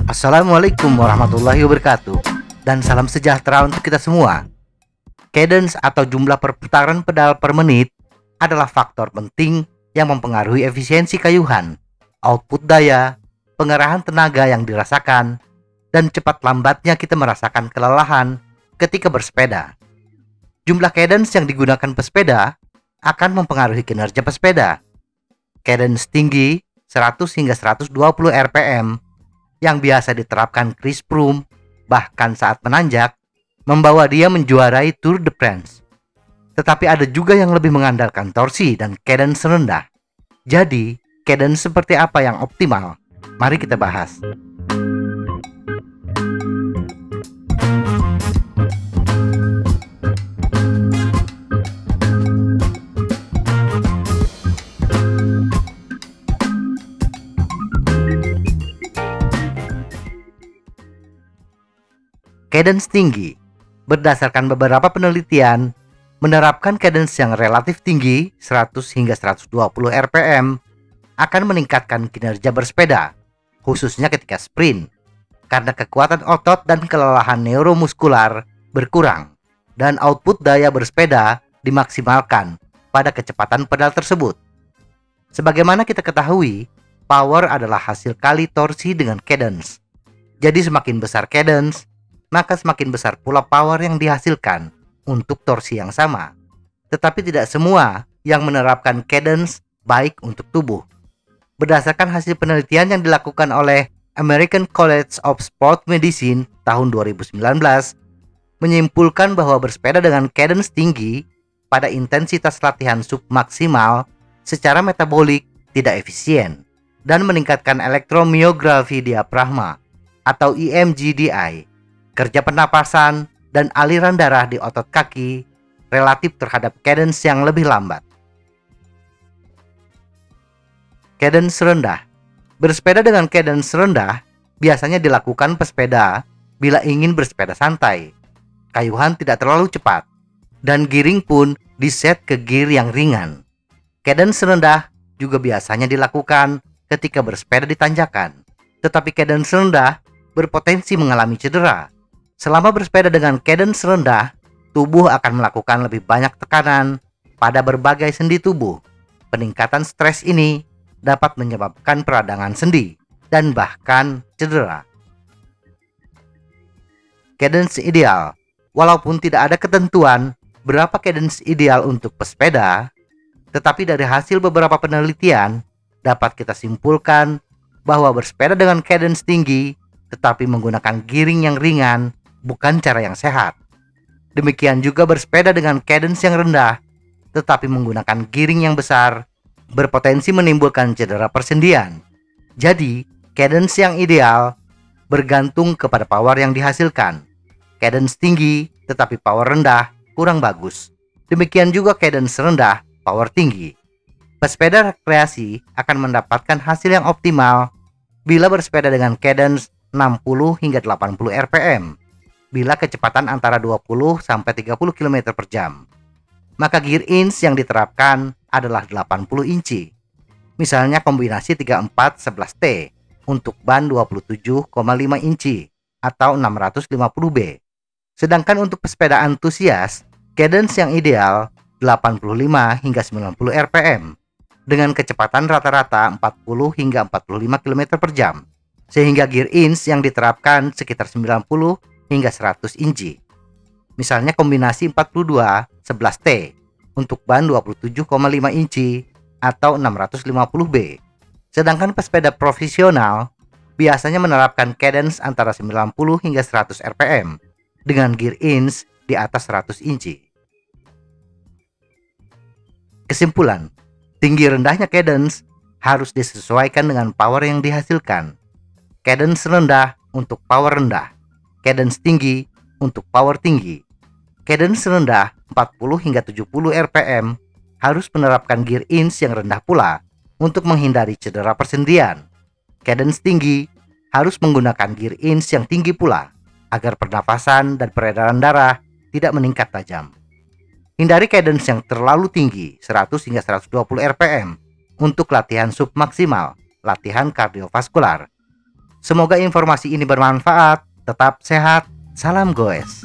Assalamualaikum warahmatullahi wabarakatuh, dan salam sejahtera untuk kita semua. Cadence atau jumlah perputaran pedal per menit adalah faktor penting yang mempengaruhi efisiensi kayuhan, output daya, pengerahan tenaga yang dirasakan, dan cepat lambatnya kita merasakan kelelahan ketika bersepeda. Jumlah cadence yang digunakan pesepeda akan mempengaruhi kinerja pesepeda. Cadence tinggi 100 hingga 120 rpm yang biasa diterapkan Chris Froome bahkan saat menanjak membawa dia menjuarai Tour de France. Tetapi ada juga yang lebih mengandalkan torsi dan cadence rendah. Jadi, cadence seperti apa yang optimal? Mari kita bahas. Cadence tinggi, berdasarkan beberapa penelitian, menerapkan cadence yang relatif tinggi 100 hingga 120 rpm akan meningkatkan kinerja bersepeda, khususnya ketika sprint, karena kekuatan otot dan kelelahan neuromuskular berkurang, dan output daya bersepeda dimaksimalkan pada kecepatan pedal tersebut. Sebagaimana kita ketahui, power adalah hasil kali torsi dengan cadence. Jadi semakin besar cadence, maka semakin besar pula power yang dihasilkan untuk torsi yang sama. Tetapi tidak semua yang menerapkan cadence baik untuk tubuh. Berdasarkan hasil penelitian yang dilakukan oleh American College of Sport Medicine tahun 2019, menyimpulkan bahwa bersepeda dengan cadence tinggi pada intensitas latihan submaksimal secara metabolik tidak efisien dan meningkatkan elektromyografi diafragma atau EMG-DI, kerja pernapasan, dan aliran darah di otot kaki relatif terhadap cadence yang lebih lambat. Cadence rendah. Bersepeda dengan cadence rendah biasanya dilakukan pesepeda bila ingin bersepeda santai. Kayuhan tidak terlalu cepat, dan giring pun diset ke gear yang ringan. Cadence rendah juga biasanya dilakukan ketika bersepeda di tanjakan, tetapi cadence rendah berpotensi mengalami cedera. Selama bersepeda dengan cadence rendah, tubuh akan melakukan lebih banyak tekanan pada berbagai sendi tubuh. Peningkatan stres ini dapat menyebabkan peradangan sendi dan bahkan cedera. Cadence ideal. Walaupun tidak ada ketentuan berapa cadence ideal untuk pesepeda, tetapi dari hasil beberapa penelitian dapat kita simpulkan bahwa bersepeda dengan cadence tinggi tetapi menggunakan giring yang ringan bukan cara yang sehat. Demikian juga bersepeda dengan cadence yang rendah tetapi menggunakan giring yang besar berpotensi menimbulkan cedera persendian. Jadi, cadence yang ideal bergantung kepada power yang dihasilkan. Cadence tinggi tetapi power rendah kurang bagus. Demikian juga cadence rendah, power tinggi. Pesepeda rekreasi akan mendapatkan hasil yang optimal bila bersepeda dengan cadence 60 hingga 80 rpm. Bila kecepatan antara 20 sampai 30 km per jam. Maka gear inch yang diterapkan adalah 80 inci. Misalnya kombinasi 34-11T untuk ban 27,5 inci atau 650B. Sedangkan untuk pesepeda antusias, cadence yang ideal 85 hingga 90 rpm dengan kecepatan rata-rata 40 hingga 45 km per jam. Sehingga gear inch yang diterapkan sekitar 90 hingga 100 inci. Misalnya kombinasi 42-11T untuk ban 27,5 inci atau 650B. Sedangkan pesepeda profesional biasanya menerapkan cadence antara 90 hingga 100 rpm dengan gear inch di atas 100 inci. Kesimpulan, tinggi rendahnya cadence harus disesuaikan dengan power yang dihasilkan. Cadence rendah untuk power rendah, cadence tinggi untuk power tinggi. Cadence rendah 40 hingga 70 rpm harus menerapkan gear inch yang rendah pula untuk menghindari cedera persendian. Cadence tinggi harus menggunakan gear inch yang tinggi pula agar pernafasan dan peredaran darah tidak meningkat tajam. Hindari cadence yang terlalu tinggi 100 hingga 120 rpm untuk latihan submaksimal, latihan kardiovaskular. Semoga informasi ini bermanfaat. Tetap sehat. Salam goes.